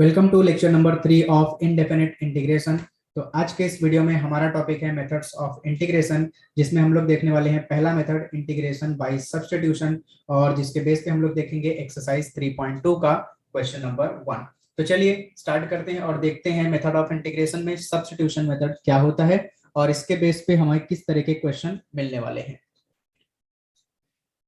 Welcome to lecture number 3 of indefinite integration. तो आज के इस वीडियो में हमारा टॉपिक है मेथड्स ऑफ इंटीग्रेशन, जिसमें हम लोग देखने वाले हैं पहला मेथड इंटीग्रेशन बाय सब्स्टिट्यूशन, और जिसके बेस पे हम लोग देखेंगे एक्सरसाइज 3.2 का क्वेश्चन नंबर 1। तो चलिए स्टार्ट करते हैं और देखते हैं मेथड ऑफ इंटीग्रेशन में सब्स्टिट्यूशन मेथड क्या होता है और इसके बेस पे हमें किस तरह के क्वेश्चन मिलने वाले हैं।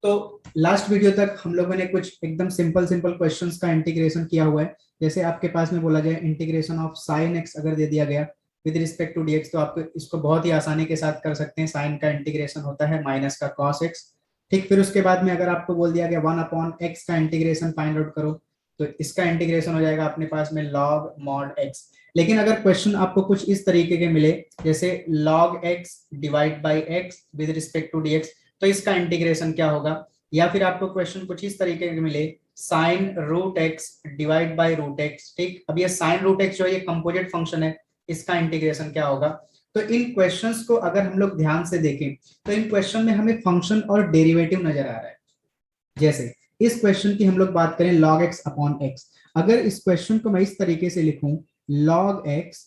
तो लास्ट वीडियो तक हम लोगों ने कुछ एकदम सिंपल सिंपल क्वेश्चंस का इंटीग्रेशन किया हुआ है। जैसे आपके पास में बोला जाए इंटीग्रेशन ऑफ साइन एक्स अगर दे दिया गया विद रिस्पेक्ट टू डीएक्स, तो आपको इसको बहुत ही आसानी के साथ कर सकते हैं। साइन का इंटीग्रेशन होता है माइनस का कॉस एक्स। ठीक, फिर उसके बाद में अगर आपको बोल दिया गया 1/x का इंटीग्रेशन फाइंड आउट करो, तो इसका इंटीग्रेशन हो जाएगा अपने पास में लॉग मॉड एक्स। लेकिन अगर क्वेश्चन आपको कुछ इस तरीके के मिले जैसे log X divide by X with respect to DX, तो इसका इंटीग्रेशन क्या होगा। या फिर आपको क्वेश्चन कुछ इस तरीके के मिले sine root X divide by root X. ठीक, अब ये साइन रूट एक्स जो है ये कंपोजिट फंक्शन है, इसका इंटीग्रेशन क्या होगा। तो इन क्वेश्चंस को अगर हम लोग ध्यान से देखें तो इन क्वेश्चन में हमें फंक्शन और डेरिवेटिव नजर आ रहा है। जैसे इस क्वेश्चन की हम लोग बात करें log x अपॉन x, अगर इस क्वेश्चन को मैं इस तरीके से लिखूं log x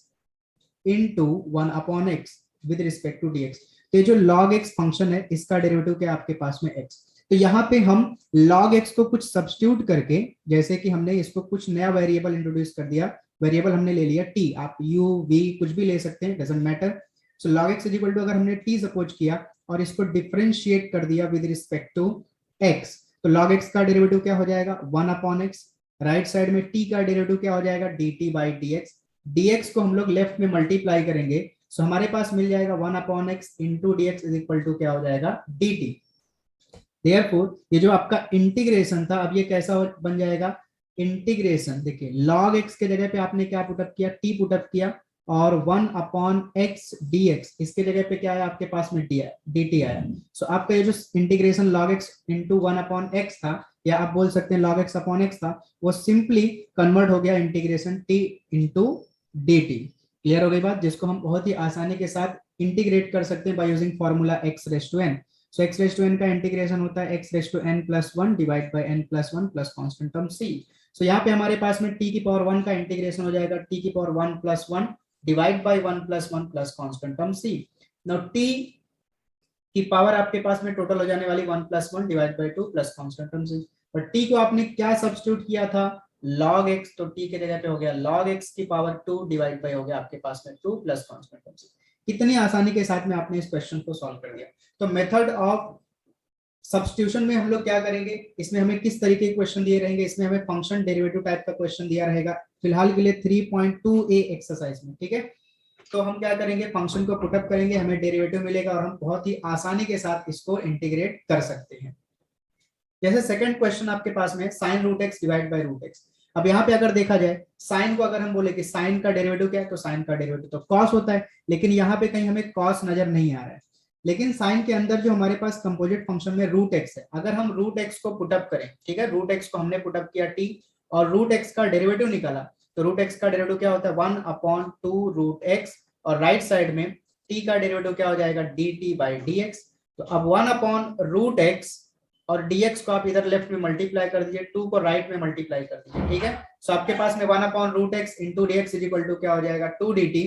into 1/x with respect to dx, तो ये जो log x फंक्शन है इसका डेरिवेटिव क्या आपके पास में x। तो यहाँ पे हम log x को कुछ सब्स्टिट्यूट करके, जैसे कि हमने इसको कुछ नया वेरिएबल इंट्रोड्यूस कर दिया, वेरिएबल हमने ले लिया t, आप u v कुछ भी ले सकते हैं, doesn't matter. So log x is equal to अगर हमने t सपोज किया और इसको डिफरेंशिएट कर दिया विद रिस्पेक्ट टू x, तो log x का डेरिवेटिव क्या हो जाएगा 1/x। राइट साइड में t का डेरिवेटिव क्या हो जाएगा dt बाई dx। dx को हम लोग लेफ्ट में मल्टीप्लाई करेंगे, सो हमारे पास मिल जाएगा 1/x into dx is equal to क्या हो जाएगा dt। देयरफॉर ये जो आपका इंटीग्रेशन था अब ये कैसा बन जाएगा इंटीग्रेशन। देखिए log x के जगह पे आपने क्या पुटअप किया t पुटअप किया, और 1/x dx इसके जगह पे क्या है आपके पास में dt आया। सो आपका ये जो integration log x into 1/x था, या आप बोल सकते हैं log x अपॉन x था, वो सिंपली कन्वर्ट हो गया integration t into dt। Clear हो गई बात, जिसको हम बहुत ही आसानी के साथ इंटीग्रेट कर सकते हैं by using formula x raise to n। So x raise to n का इंटीग्रेशन होता है x raise to n plus 1 divide by n plus 1 plus constant term c। So यहाँ पे हमारे पास में t की पावर 1 का इंटीग्रेशन हो जाएगा t की power 1 plus 1 divide bye 1 plus 1 plus constant term c। Now t की पावर आपके पास में टोटल हो जाने वाली 1 plus 1 divide bye 2 plus constant term c। पर t को आपने क्या सब्स्टिट्यूट किया था log x, तो t के जगह पे हो गया log x की पावर 2 डिवाइड बाय हो गया आपके पास में 2 प्लस कांस्टेंट टर्म c। कितनी आसानी के साथ में आपने इस क्वेश्चन को सॉल्व कर दिया। तो मेथड ऑफ सब्स्टिट्यूशन में हम लोग क्या करेंगे, इसमें हमें किस तरीके के क्वेश्चन दिए रहेंगे, इसमें हमें फंक्शन डेरिवेटिव टाइप का क्वेश्चन दिया रहेगा फिलहाल के लिए 3.2a एक्सरसाइज में। ठीक है, तो हम क्या करेंगे फंक्शन को पुटअप करेंगे, हमें डेरिवेटिव मिलेगा और हम बहुत ही आसानी के साथ इसको इंटीग्रेट कर सकते हैं। जैसे सेकंड क्वेश्चन आपके पास में sine root X divide by root X. अब यहाँ पे अगर देखा जाए साइन को अगर हम बोले कि साइन का डेरिवेटिव क्या है, तो साइन का डेरिवेटिव तो कॉस होता है, लेकिन यहाँ पे कहीं हमें कॉस नजर नहीं आ रहा है। लेकिन साइन के अंदर जो हमारे पास कंपोजिट फंक्शन में रूट एक्स है, अगर हम रूट एक्स को पुटअप करें, ठीक है, रूट एक्स को हमने पुटअप किया टी और रूट एक्स का डेरिवेटिव निकाला, तो रूट एक्स का डेरिवेटिव क्या होता है 1/2 रूट एक्स, और राइट साइड में टी का डेरिवेटिव क्या हो जाएगा D t by d x. तो अब 1/√x और dx को आप इधर लेफ्ट में मल्टीप्लाई कर दीजिए, 2 को राइट में मल्टीप्लाई कर दीजिए। ठीक है, सो आपके पास में 1/√x into dx is equal to क्या हो जाएगा 2 dt।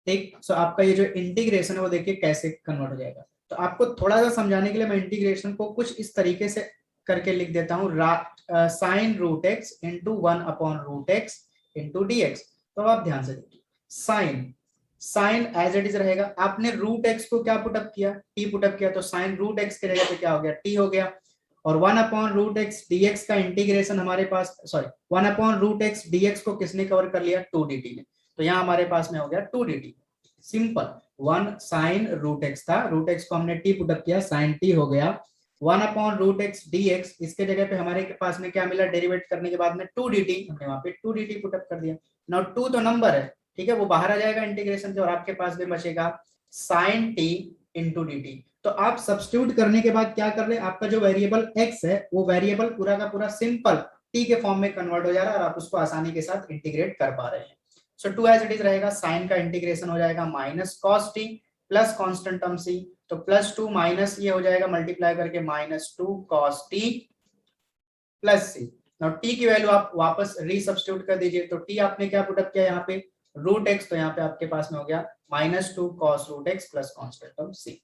ठीक, सो आपका ये जो इंटीग्रेशन है वो देखिए कैसे कन्वर्ट हो जाएगा। तो आपको थोड़ा सा समझाने के लिए मैं इंटीग्रेशन को कुछ इस तरीके से करके लिख देता हूँ, sine root X into 1/√x into dx। तो आप ध्यान से देखिए sine sine as it is रहेगा, आपने रूट एक्स को क्या पुटअप किया टी पुटअप किया, तो साइन रूट एक्स के जगह पे क्या हो गया टी हो गया, और 1/√x dx का इंटीग्रेशन हमारे पास, सॉरी 1/√x dx को किसने कवर कर लिया 2 dt ने, तो यहाँ हमारे पास में हो गया 2 dt। Simple, 1 sine root X था, रूट एक्स को हमने टी पुटअप किया, साइन टी हो गया 1/√x dx, इसके जगह पे हमारे पास में क्या मिला डेरिवेट करने के बाद में 2 dt, हमने वहां पे 2 dt पुटअप कर दिया। नाउ 2 तो नंबर है, ठीक है, वो बाहर आ जाएगा इंटीग्रेशन से, और आपके पास भी बचेगा sine T into D T. तो आप सब्स्टिट्यूट करने के बाद क्या कर रहे हैं, आपका जो वेरिएबल x है वो वेरिएबल पूरा का पूरा सिंपल t के फॉर्म में कन्वर्ट हो जा रहा है, और आप उसको आसानी के साथ इंटीग्रेट कर पा रहे हैं। सो 2 एज इट इज रहेगा, साइन का इंटीग्रेशन हो जाएगा minus cos T plus constant term c, तो +2 माइनस ये हो जाएगा मल्टीप्लाई करके -2 cos t plus c। Now T की वैल्यू आप वापस रीसब्स्टिट्यूट कर दीजिए, तो टी आपने क्या पुट अप किया यहाँ पे रूट एक्स, तो यहाँ पे आपके पास में हो गया -2 cos root x plus constant term C.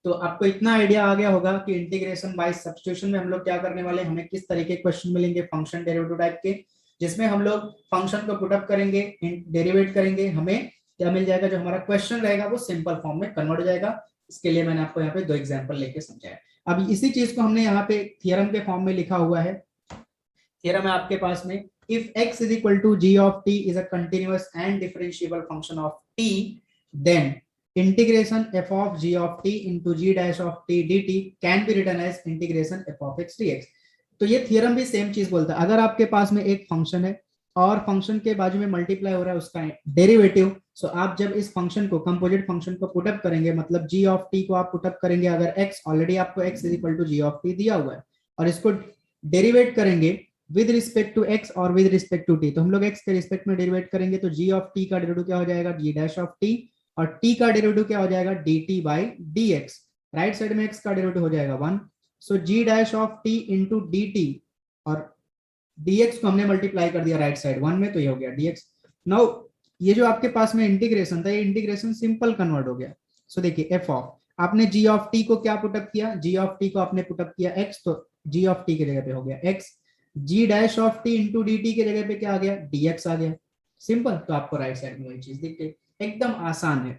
तो आपको इतना आइडिया आ गया होगा कि इंटीग्रेशन बाय सब्स्टिट्यूशन में हम लोग क्या करने वाले, हमें किस तरीके के क्वेश्चन मिलेंगे फंक्शन डेरिवेटिव टाइप के, जिसमें हम लोग फंक्शन को पुट अप करेंगे, डेरिवेट करेंगे, हमें क्या मिल जाएगा, जो हमारा क्वेश्चन रहेगा वो सिंपल फॉर्म में कन्वर्ट हो जाएगा। इसके लिए मैंने आपको यहाँ पे 2 एग्जांपल लेके समझाया। अब इसी चीज को हमने यहाँ पे थ्योरम के फॉर्म में लिखा हुआ है। थ्योरम है आपके पास में, if x is equal to g of t is a continuous and differentiable function of t, then integration f of g of t into g dash of t dt can be written as integration f of x dx। तो ये theorem भी same चीज बोलता है, अगर आपके पास में एक फंक्शन है और फंक्शन के बाजू में मल्टीप्लाई हो रहा है उसका डेरिवेटिव, सो आप जब इस फंक्शन को कंपोजिट फंक्शन को पुटअप करेंगे, मतलब g ऑफ t को आप पुटअप करेंगे, अगर x ऑलरेडी आपको x is equal to g of t दिया हुआ है और इसको डेरिवेट करेंगे विद रिस्पेक्ट टू x और विद रिस्पेक्ट टू t, तो हम लोग x के रिस्पेक्ट में डेरिवेट करेंगे, तो g ऑफ t का डेरिवेटिव क्या हो जाएगा g डैश ऑफ t, और t का डेरिवेटिव क्या हो जाएगा dt by dx, right side में x का डेरिवेटिव हो जाएगा 1, सो g dash of t into dt, और dx को हमने मल्टीप्लाई कर दिया राइट साइड 1 में, तो ये हो गया dx। नाउ ये जो आपके पास में इंटीग्रेशन था, ये इंटीग्रेशन सिंपल कन्वर्ट हो गया। सो देखिए f ऑफ, आपने g ऑफ t को क्या पुटअप किया, g ऑफ t को आपने पुटअप किया x, तो g ऑफ t की जगह पे हो गया x, g dash of t into dt की जगह पे क्या आ गया dx आ गया, सिंपल। तो आपको राइट साइड में वही चीज दिख गई, एकदम आसान है,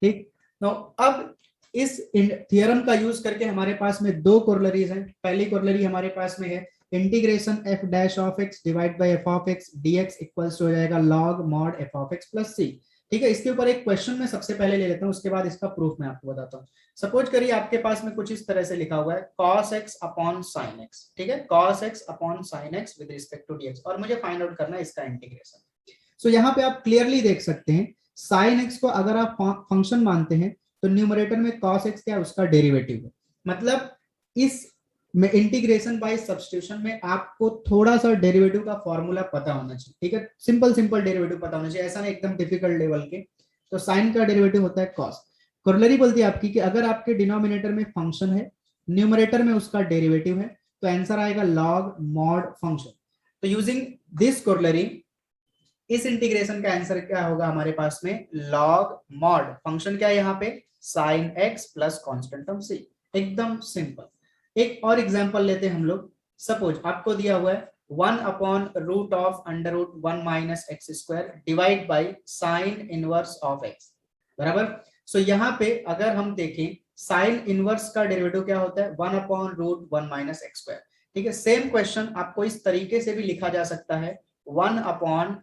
ठीक। नाउ अब इस थ्योरम का यूज करके हमारे पास में 2 कोरोलरीज हैं। पहली कोरोलरी हमारे पास में है integration f dash of x divide bye f of x dx equals हो जाएगा log mod f of x plus c, ठीक है। इसके ऊपर एक क्वेश्चन मैं सबसे पहले ले लेता हूं, उसके बाद इसका प्रूफ मैं आपको बताता हूं। सपोज करिए आपके पास में कुछ इस तरह से लिखा हुआ है cos x upon sin x, ठीक है, cos x upon sin x with respect to dx, और मुझे फाइंड आउट करना है इसका इंटीग्रेशन। सो यहाँ पे आप क्लियरली देख सकते हैं sin x को अगर आप फंक्शन मानते हैं तो न्यूमरेटर में cos x क्या है, उसका डेरिवेटिव है। मतलब इस में इंटीग्रेशन बाय सब्स्टिट्यूशन में आपको थोड़ा सा डेरिवेटिव का फॉर्मूला पता होना चाहिए, ठीक है, सिंपल सिंपल डेरिवेटिव पता होना चाहिए, ऐसा नहीं एकदम डिफिकल्ट लेवल के। तो साइन का डेरिवेटिव होता है cos। कोरोलरी बोलती है आपकी कि अगर आपके डिनोमिनेटर में फंक्शन है, न्यूमरेटर में उसका डेरिवेटिव है, तो आंसर आएगा log mod फंक्शन। तो यूजिंग दिस कोरोलरी इस इंटीग्रेशन का आंसर क्या होगा हमारे पास में log mod फंक्शन क्या है यहाँ पे sin x plus constant term c, एकदम सिंपल। एक और एग्जांपल लेते हैं हम लोग। सपोज आपको दिया हुआ है 1 upon root of under root 1 minus X square divide by sine inverse of x, बराबर। सो यहाँ पे अगर हम देखें साइन इनवर्स का डेरिवेटिव क्या होता है 1 upon root 1 minus X square, ठीक है। सेम क्वेश्चन आपको इस तरीके से भी लिखा जा सकता है 1 upon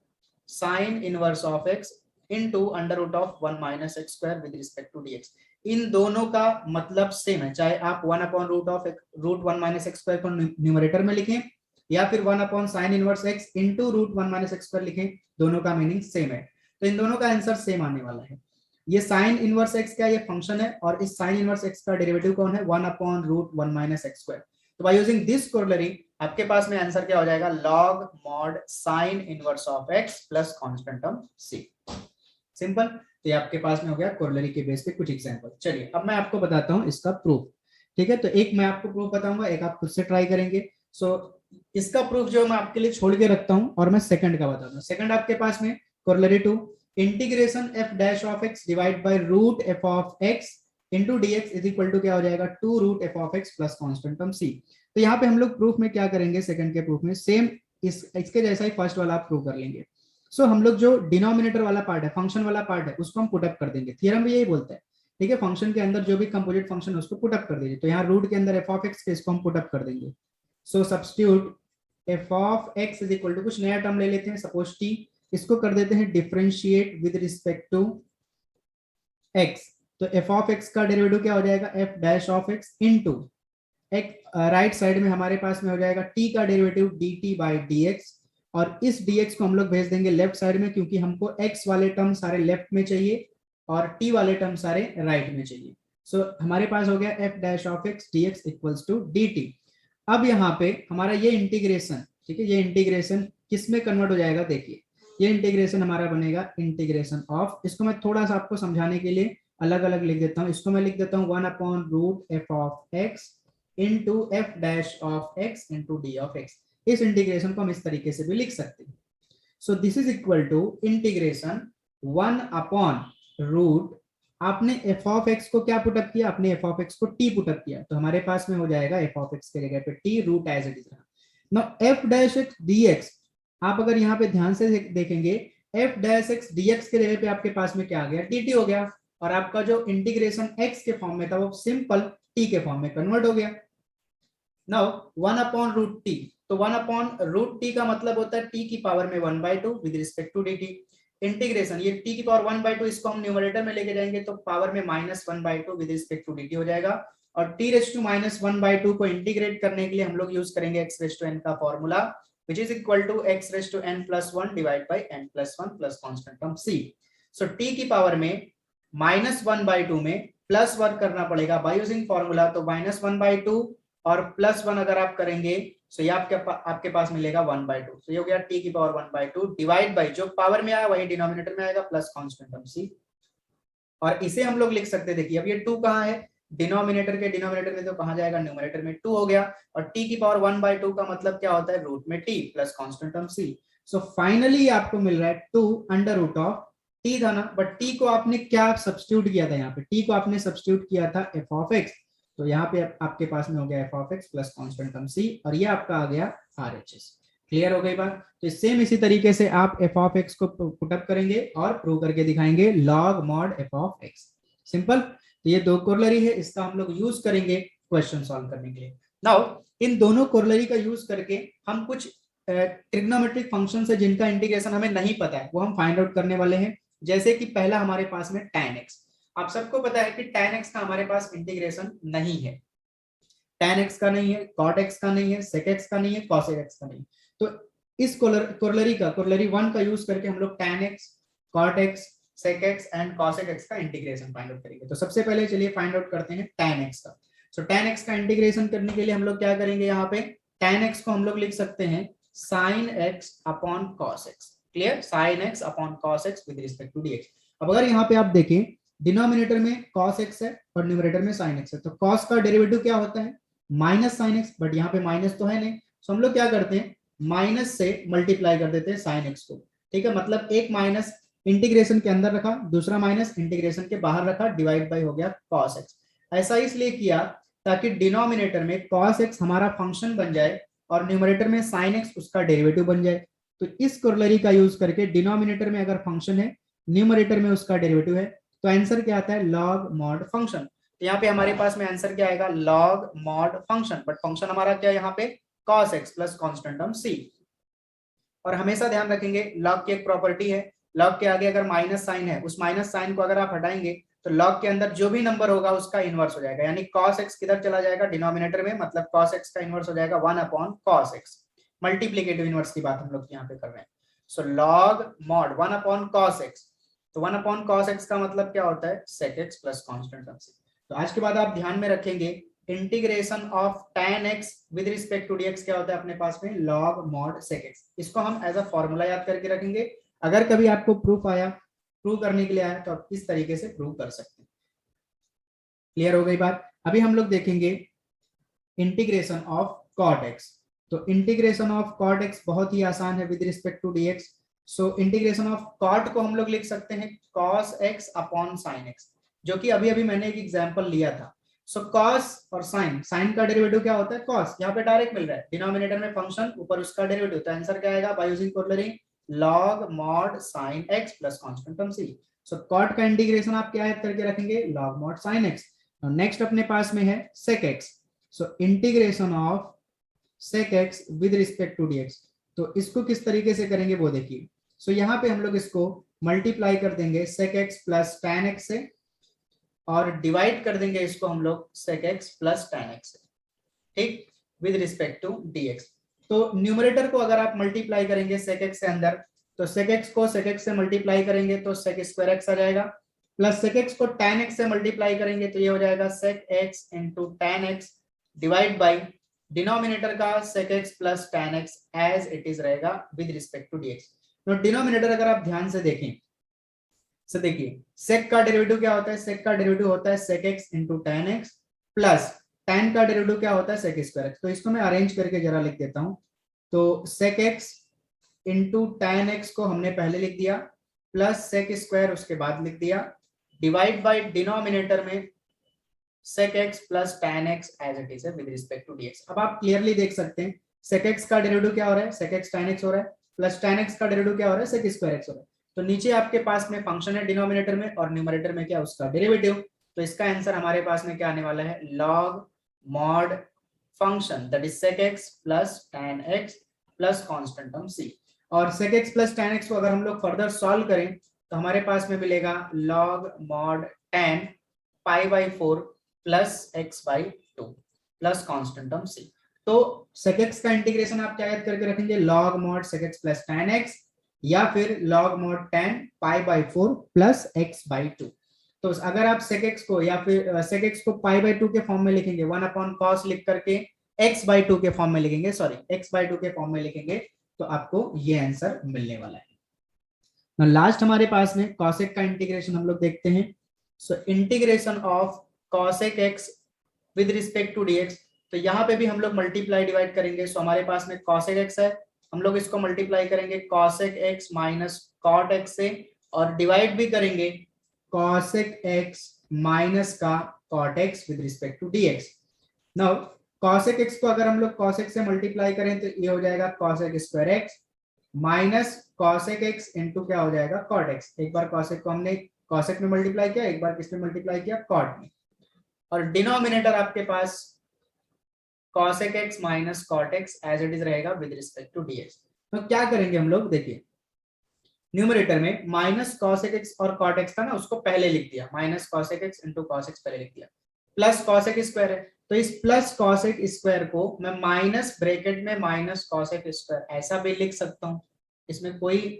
sine inverse of x into under root of 1 minus X square with respect to dx। इन दोनों का मतलब सेम है, चाहे आप 1 upon root 1 minus X square को न्यूमरेटर में लिखें या फिर 1 upon sine inverse x into root 1 minus X square लिखें, दोनों का मीनिंग सेम है। तो इन दोनों का आंसर सेम आने वाला है। ये साइन इनवर्स x क्या, ये फंक्शन है, और इस साइन इनवर्स x का डेरिवेटिव कौन है 1 upon root 1 minus X square. तो बाय यूजिंग दिस कोरोलरी आपके पास में आंसर क्या हो जाएगा log mod sin inverse of x plus constant term c, simple. तो ये आपके पास में हो गया कोरोलरी के बेस पे कुछ एग्जांपल। चलिए अब मैं आपको बताता हूं इसका प्रूफ, ठीक है। तो एक मैं आपको प्रूफ बताऊंगा, एक आप खुद से ट्राई करेंगे। सो इसका प्रूफ जो मैं आपके लिए छोड़ के रखता हूं और मैं सेकंड का बताता हूं। सेकंड आपके पास में corollary to integration f dash of x divide by root f of x into dx is equal to क्या हो जाएगा 2 root f of x plus constant term c। तो यहाँ पे हम लोग प्रूफ में क्या करेंगे, सेकंड के प्रूफ में सेम इसके जैसा ही फर्स्ट वाला आप प्रूव कर लेंगे। सो हम लोग जो डिनोमिनेटर वाला पार्ट है, फंक्शन वाला पार्ट है, उसको हम पुटअप कर देंगे। थ्योरम भी यही बोलता है, ठीक है, फंक्शन के अंदर जो भी कंपोजिट फंक्शन है उसको पुटअप कर दीजिए। तो यहाँ रूट के अंदर f ऑफ x के इसको हम पुटअप कर देंगे। So substitute f of x is equal to कुछ नया टर्म ले लेते हैं, सपोज t, इसको कर देते हैं differentiate with respect to x। तो f ऑफ x का डेरिवेटिव क्या हो जाएगा f dash of x into एक राइट साइड में हमारे पास में हो जाएगा t का डेरिवेटिव dt बाई dx, और इस dx को हम लोग भेज देंगे लेफ्ट साइड में, क्योंकि हमको x वाले टर्म सारे लेफ्ट में चाहिए और t वाले टर्म सारे राइट में चाहिए। सो हमारे पास हो गया f dash of x dx equals to dt। अब यहाँ पे हमारा ये इंटीग्रेशन, ठीक है, ये इंटीग्रेशन किस में कन्वर्ट हो जाएगा, देखिए ये इंटीग्रेशन हमारा बनेगा इंटीग्रेशन ऑफ, इसको मैं थोड़ा सा आपको समझाने के लिए अलग अलग लिख देता हूँ। इसको मैं लिख देता हूँ 1 upon root f of x into f dash of x into d of x। इस इंटीग्रेशन को हम इस तरीके से भी लिख सकते हैं। So this is equal to integration 1 upon root, आपने एफ ऑफ एक्स को क्या पुटअप किया, आपने एफ ऑफ एक्स को टी पुटअप किया, तो हमारे पास में हो जाएगा एफ ऑफ एक्स के जगह पे T root as it is. Now F dash X D X, आप अगर यहाँ पे ध्यान से देखेंगे F dash X D X के जगह पे आपके पास में क्या आ गया, टी टी हो गया, और आपका जो इंटीग्रेशन एक्स के फॉर्म में था वो सिंपल टी के फॉर्म में कन्वर्ट हो गया। नाउ 1 अपॉन रूट टी, तो 1 अपॉन रूट टी का मतलब होता है टी की पावर में 1/2 with respect to D T. Integration ये टी की पावर 1/2, इसको हम न्यूमरेटर में लेके जाएंगे तो पावर में -1/2 with respect to D T हो जाएगा। और टी रेज टू -1/2 को इंटीग्रेट करने के लिए हम लोग यूज करेंगे एक्स रेज टू एन का formula, which is equal to x raised to n plus 1 divided by n plus 1 plus constant term c. So t की पावर में -1/2 में प्लस 1 करना पड़ेगा बाय यूजिंग फॉर्मूला, तो -1/2 और +1 अगर आप करेंगे तो ये आपके पास मिलेगा 1/2, तो ये हो गया t की पावर 1/2 डिवाइड बाय जो पावर में आया वही डिनोमिनेटर में आएगा प्लस कांस्टेंट टर्म c। और इसे हम लोग लिख सकते हैं, देखिए अब ये 2 कहाँ है, डिनोमिनेटर के डिनोमिनेटर में, तो कहां जाएगा, न्यूमरेटर में 2 हो गया। और t की पावर 1/2 का मतलब क्या होता है, रूट में t plus constant term c। So finally आपको मिल रहा है 2 अंडर रूट ऑफ t था ना, बट t को आपने क्या सब्स्टिट्यूट किया था, यहाँ पे t को आपने सब्स्टिट्यूट किया था f ऑफ x, तो यहाँ पे आपके पास में हो गया f of x plus constant term c, और ये आपका आ गया RHS। क्लियर हो गई बात। तो सेम इसी तरीके से आप f ऑफ x को पुटअप करेंगे और प्रूव करके दिखाएंगे log mod f of x। Simple. तो ये दो कोरोलरी है, इसका हम लोग यूज करेंगे क्वेश्चन सॉल्व करने के लिए। नाउ इन दोनों कोरोलरी का यूज करके हम कुछ ट्रिग्नोमेट्रिक फंक्शन है जिनका इंटीग्रेशन हमें नहीं पता है वो हम फाइंड आउट करने वाले हैं। जैसे कि पहला हमारे पास में tan x, आप सबको पता है कि tan x का हमारे पास इंटीग्रेशन नहीं है, tan x का नहीं है, cot x का नहीं है, sec x का नहीं है, cos x का नहीं। तो इस कोरोलरी का, कोरोलरी 1 का यूज करके हम लोग tan x, cot x, sec x and cos x का इंटीग्रेशन फाइंड आउट करेंगे। तो सबसे पहले चलिए फाइंड आउट करते हैं tan x का। सो tan x का इंटीग्रेशन करने के लिए हम लोग क्या करेंगे, यहाँ पे tan x को हम लोग लिख सकते हैं sin x upon cos x। Clear, sin x upon cos x with respect to dx। अब अगर यहाँ पे आप देखें डिनोमिनेटर में cos x है और न्यूमरेटर में sin x है, तो cos का डेरिवेटिव क्या होता है, माइनस sin x, बट यहाँ पे माइनस तो है नहीं, तो हम लोग क्या करते हैं माइनस से मल्टीप्लाई कर देते हैं sin x को। ठीक है, मतलब एक माइनस इंटीग्रेशन के अंदर रखा, दूसरा माइनस इंटीग्रेशन के बाहर रखा, डिवाइड बाय हो गया cos x। ऐसा इसलिए किया ताकि डिनोमिनेटर में cos x हमारा फंक्शन बन जाए और न्यूमरेटर में sin x उसका डेरिवेटिव बन जाए। तो इस कोरोलरी का यूज करके डिनोमिनेटर में अगर फंक्शन है, न्यूमरेटर में उसका डेरिवेटिव है, तो आंसर क्या आता है, log mod फंक्शन। तो यहाँ पे हमारे पास में आंसर क्या आएगा, log mod function, but function हमारा क्या है यहाँ पे cos x plus constant term c। और हमेशा ध्यान रखेंगे log की एक प्रॉपर्टी है, log के आगे अगर माइनस साइन है, उस माइनस साइन को अगर आप हटाएंगे तो log के अंदर जो भी नंबर होगा उसका इनवर्स हो जाएगा, यानी cos x किधर चला जाएगा, डिनोमिनेटर में, मतलब cos x का इनवर्स हो जाएगा 1 upon cos x। Multiplicative inverse की बात हम लोग यहाँ पे कर रहे हैं। सो log mod 1 upon cos x, तो 1 अपॉन cos x का मतलब क्या होता है, sec x plus constant term c। तो आज के बाद आप ध्यान में रखेंगे integration of tan x with respect to dx क्या होता है अपने पास में, log mod sec x। इसको हम एज अ फॉर्मूला याद करके रखेंगे, अगर कभी आपको प्रूफ आया, प्रूव करने के लिए आया, तो आप इस तरीके से प्रूव कर सकते हैं। क्लियर हो गई बात। अभी हम लोग देखेंगे इंटीग्रेशन ऑफ cot x। तो इंटीग्रेशन ऑफ cot x बहुत ही आसान है with respect to dx। So integration of cot को हम लोग लिख सकते हैं cos x upon sin x, जो कि अभी अभी मैंने एक एग्जांपल लिया था। सो cos और sin का डेरिवेटिव क्या होता है, cos, यहाँ पे डायरेक्ट मिल रहा है, डिनोमिनेटर में फंक्शन, ऊपर उसका डेरिवेटिव, तो आंसर क्या आएगा by using corollary log mod sin x plus constant term c। So cot का इंटीग्रेशन आप क्या याद करके रखेंगे, log mod sin x। Next अपने पास में है sec x। So integration of sec x with respect to dx, तो इसको किस तरीके से करेंगे वो देखिए। सो यहाँ पे हम लोग इसको मल्टीप्लाई कर देंगे sec x plus tan x से, और डिवाइड कर देंगे इसको हम लोग sec x plus tan x से, ठीक, विद रिस्पेक्ट टू dx। तो न्यूमरेटर को अगर आप मल्टीप्लाई करेंगे sec x से अंदर, तो sec x को sec x से मल्टीप्लाई करेंगे तो sec स्क्वायर x आ जाएगा, प्लस sec x को tan x से मल्टीप्लाई करेंगे तो ये हो जाएगा sec x into tan x, divide by denominator का sec x plus tan x as it is रहेगा विद रिस्पेक्ट टू dx। तो डिनोमिनेटर अगर आप ध्यान से देखें, से देखिए sec का डेरिवेटिव क्या होता है, sec का डेरिवेटिव होता है sec x into tan x, plus tan का डेरिवेटिव क्या होता है sec स्क्वायर x। तो इसको मैं अरेंज करके जरा लिख देता हूं। तो sec x into tan x को हमने पहले लिख दिया, प्लस sec स्क्वायर उसके बाद लिख दिया, डिवाइड बाय डिनोमिनेटर में sec x plus tan x as it is है विद रिस्पेक्ट टू dx। अब आप क्लियरली देख सकते हैं sec x का डेरिवेटिव क्या हो रहा है, sec x tan x हो रहा है, प्लस tan x का डेरिवेटिव क्या हो रहा है, sec स्क्वायर x हो रहा है। तो नीचे आपके पास में फंक्शन है डिनोमिनेटर में, और न्यूमरेटर में क्या उसका डेरिवेटिव। तो इसका आंसर हमारे पास में क्या आने वाला है, log mod function that is sec x plus tan x plus constant term c। और sec x plus tan x को अगर हम लोग फर्दर सॉल्व करें तो हमारे पास में मिलेगा log mod tan pi by 4 plus x by 2 plus constant term c। तो sec x का इंटीग्रेशन आप क्या याद करके रखेंगे, log mod sec x plus tan x या फिर log mod tan pi by 4 plus x by 2। तो अगर आप sec x को या फिर sec x को पाई बाई 2 के फॉर्म में लिखेंगे, 1 अपॉन cos लिख करके x बाई 2 के फॉर्म में लिखेंगे, सॉरी x बाई 2 के फॉर्म में लिखेंगे, तो आपको ये आंसर मिलने वाला है। ना लास्ट हमारे पास में cosec का इंटीग्रेशन हम लोग देखते हैं। So integration of cosec x with respect to dx, तो यहाँ पे भी हम लोग मल्टीप्लाई डिवाइड करेंगे। सो हमारे पास में cosec x है, हम लोग इसको मल्टीप्लाई करेंगे cosec x minus cot x से, और डिवाइड भी करेंगे cosec x माइनस का cot x with respect to dx। Now cosec x को अगर हम लोग cosec से मल्टीप्लाई करें तो ये हो जाएगा cosec square x minus cosec x into क्या हो जाएगा cot x। एक बार cosec को हमने cosec में मल्टीप्लाई किया, एक बार किस में मल्टीप्लाई किया, cot में, और डिनोमिनेटर आपके पास cosec x minus cot x as it is रहेगा विद रिस्पेक्ट टू dx। तो क्या करेंगे हम लोग, देखिए न्यूमरेटर में माइनस cosec x और cot x था ना, उसको पहले लिख दिया, minus cosec x into cos x पहले लिख दिया, प्लस cosec स्क्वायर है, तो इस प्लस cosec स्क्वायर को मैं माइनस ब्रैकेट में माइनस cosec स्क्वायर ऐसा भी लिख सकता हूँ, इसमें कोई